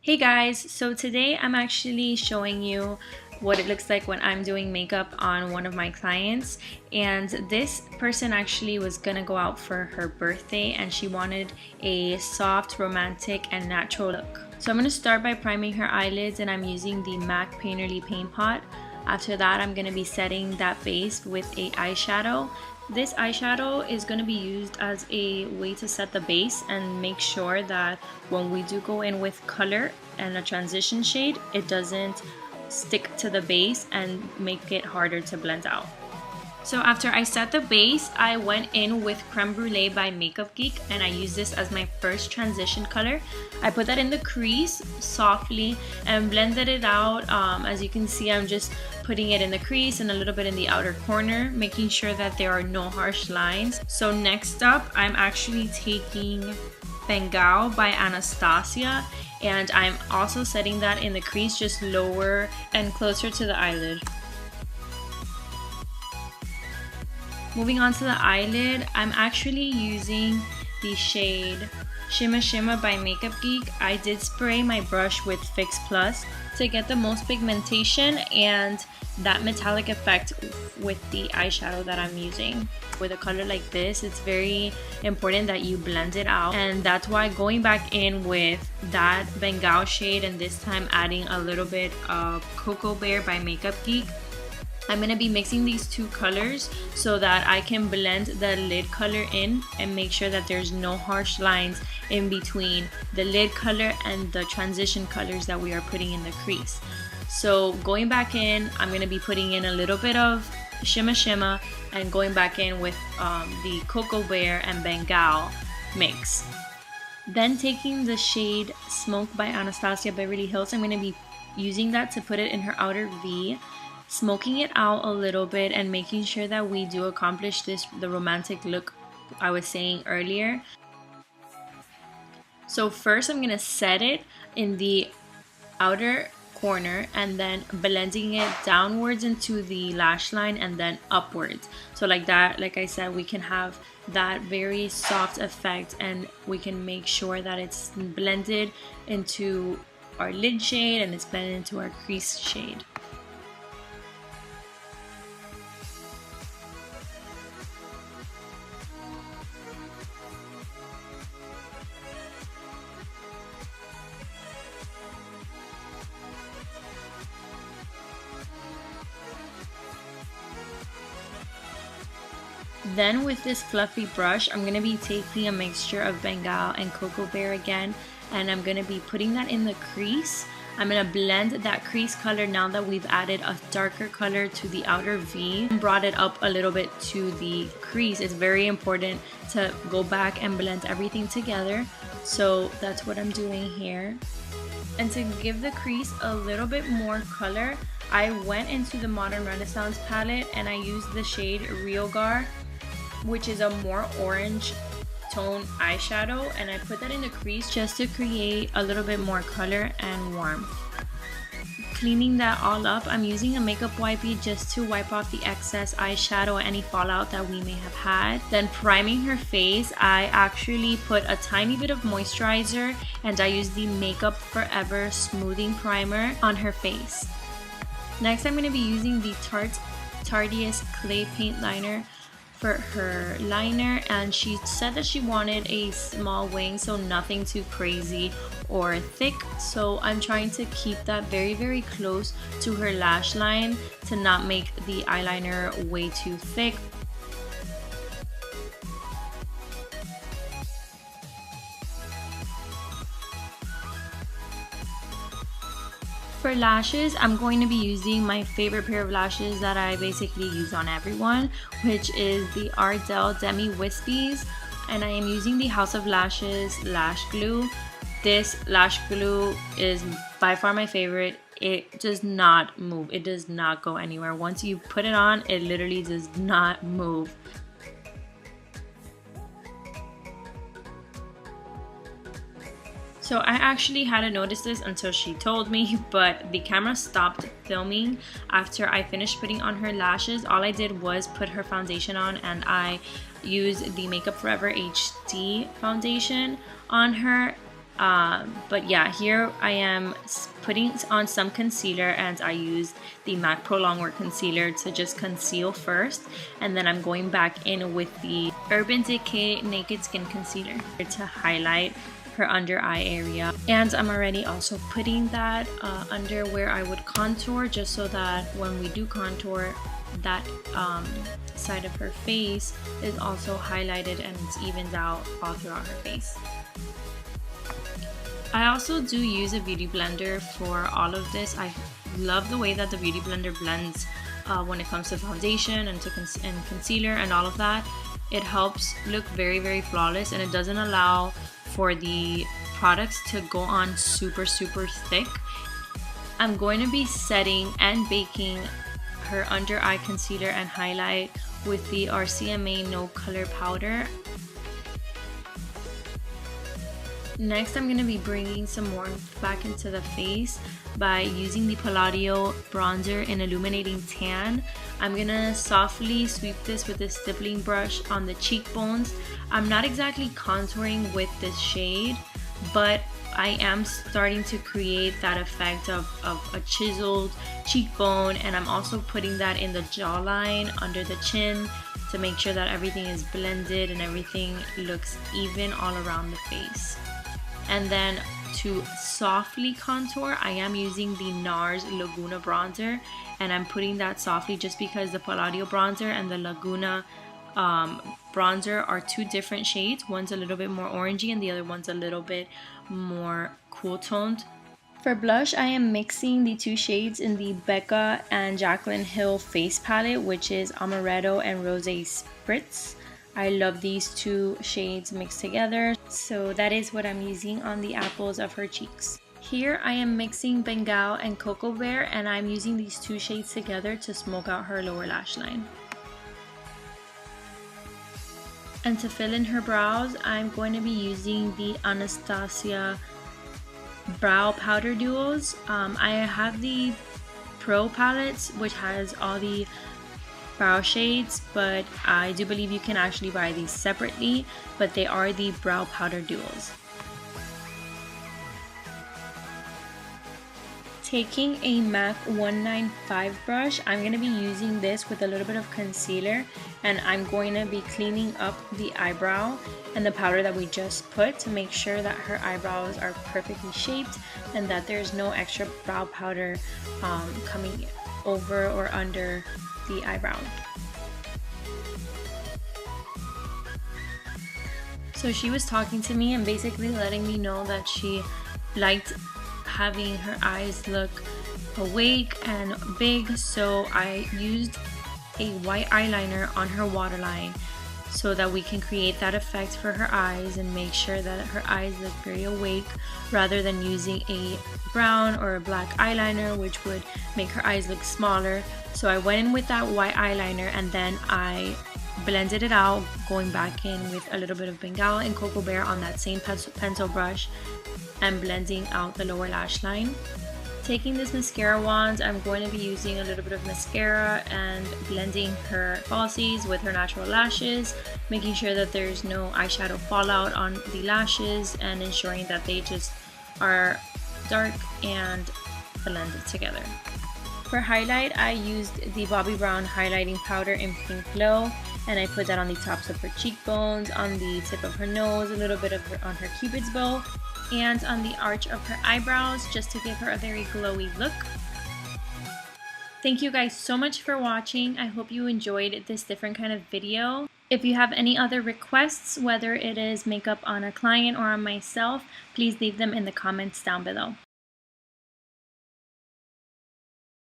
Hey guys, so today I'm actually showing you what it looks like when I'm doing makeup on one of my clients, and this person actually was gonna go out for her birthday and she wanted a soft, romantic, and natural look. So I'm gonna start by priming her eyelids, and I'm using the MAC Painterly Paint Pot. After that, I'm gonna be setting that base with a eyeshadow. This eyeshadow is going to be used as a way to set the base and make sure that when we do go in with color and a transition shade, it doesn't stick to the base and make it harder to blend out. So after I set the base, I went in with Creme Brulee by Makeupgeek, and I used this as my first transition color. I put that in the crease softly and blended it out. As you can see, I'm just putting it in the crease and a little bit in the outer corner, making sure that there are no harsh lines. So next up, I'm actually taking Bengal by Anastasia, and I'm also setting that in the crease, just lower and closer to the eyelid. Moving on to the eyelid, I'm actually using the shade Shimma Shimma by Makeupgeek. I did spray my brush with Fix Plus to get the most pigmentation and that metallic effect with the eyeshadow that I'm using. With a color like this, it's very important that you blend it out, and that's why going back in with that Bengal shade and this time adding a little bit of Cocoa Bear by Makeupgeek, I'm going to be mixing these two colors so that I can blend the lid color in and make sure that there's no harsh lines in between the lid color and the transition colors that we are putting in the crease. So going back in, I'm going to be putting in a little bit of Shimma Shimma and going back in with the Cocoa Bear and Bengal mix. Then taking the shade Smoke by Anastasia Beverly Hills, I'm going to be using that to put it in her outer V, smoking it out a little bit and making sure that we do accomplish the romantic look I was saying earlier. So first I'm gonna set it in the outer corner and then blending it downwards into the lash line and then upwards. So like that, like I said, we can have that very soft effect and we can make sure that it's blended into our lid shade and it's blended into our crease shade. Then with this fluffy brush, I'm going to be taking a mixture of Bengal and Cocoa Bear again, and I'm going to be putting that in the crease. I'm going to blend that crease color now that we've added a darker color to the outer V and brought it up a little bit to the crease. It's very important to go back and blend everything together. So that's what I'm doing here. And to give the crease a little bit more color, I went into the Modern Renaissance palette and I used the shade Realgar, which is a more orange tone eyeshadow, and I put that in the crease just to create a little bit more color and warmth. Cleaning that all up, I'm using a makeup wipey just to wipe off the excess eyeshadow, any fallout that we may have had. Then priming her face, I actually put a tiny bit of moisturizer and I used the Makeup Forever Smoothing Primer on her face. Next, I'm going to be using the Tarteist Clay Paint Liner for her liner, and she said that she wanted a small wing, so nothing too crazy or thick. So I'm trying to keep that very close to her lash line to not make the eyeliner way too thick. For lashes, I'm going to be using my favorite pair of lashes that I basically use on everyone, which is the Ardell Demi Wispies, and I am using the House of Lashes lash glue. This lash glue is by far my favorite. It does not move. It does not go anywhere. Once you put it on, it literally does not move. So I actually hadn't noticed this until she told me, but the camera stopped filming after I finished putting on her lashes. All I did was put her foundation on, and I used the Makeup Forever HD foundation on her But yeah, here I am putting on some concealer, and I used the MAC Pro Longwear concealer to just conceal first, and then I'm going back in with the Urban Decay Naked Skin Concealer to highlight her under eye area. And I'm already also putting that under where I would contour, just so that when we do contour, that side of her face is also highlighted and it's evened out all throughout her face. I also do use a beauty blender for all of this. I love the way that the beauty blender blends when it comes to foundation and concealer and all of that. It helps look very, very flawless, and it doesn't allow for the products to go on super thick. I'm going to be setting and baking her under eye concealer and highlight with the RCMA No Color Powder. Next, I'm going to be bringing some warmth back into the face by using the Palladio bronzer in Illuminating Tan. I'm going to softly sweep this with a stippling brush on the cheekbones. I'm not exactly contouring with this shade, but I am starting to create that effect of a chiseled cheekbone, and I'm also putting that in the jawline under the chin to make sure that everything is blended and everything looks even all around the face. And then to softly contour, I am using the Nars Laguna bronzer, and I'm putting that softly just because the Palladio bronzer and the Laguna bronzer are two different shades. One's a little bit more orangey and the other one's a little bit more cool toned. For blush, I am mixing the two shades in the Becca and Jaclyn Hill face palette, which is Amaretto and Rose Spritz. I love these two shades mixed together, so that is what I'm using on the apples of her cheeks. Here I am mixing Bengal and Cocoa Bear, and I'm using these two shades together to smoke out her lower lash line. And to fill in her brows, I'm going to be using the Anastasia Brow Powder Duos. I have the Pro palettes, which has all the brow shades, but I do believe you can actually buy these separately, but they are the Brow Powder Duos. Taking a MAC 195 brush, I'm going to be using this with a little bit of concealer, and I'm going to be cleaning up the eyebrow and the powder that we just put to make sure that her eyebrows are perfectly shaped and that there's no extra brow powder coming over or under the eyebrow. So she was talking to me and basically letting me know that she liked having her eyes look awake and big, so I used a white eyeliner on her waterline so that we can create that effect for her eyes and make sure that her eyes look very awake, rather than using a brown or a black eyeliner, which would make her eyes look smaller. So I went in with that white eyeliner, and then I blended it out, going back in with a little bit of Bengal and Cocoa Bear on that same pencil brush and blending out the lower lash line. Taking this mascara wand, I'm going to be using a little bit of mascara and blending her falsies with her natural lashes, making sure that there's no eyeshadow fallout on the lashes and ensuring that they just are dark and blended together. For highlight, I used the Bobbi Brown highlighting powder in Pink Glow, and I put that on the tops of her cheekbones, on the tip of her nose, a little bit of on her cupid's bow, and on the arch of her eyebrows, just to give her a very glowy look. Thank you guys so much for watching. I hope you enjoyed this different kind of video. If you have any other requests, whether it is makeup on a client or on myself, please leave them in the comments down below.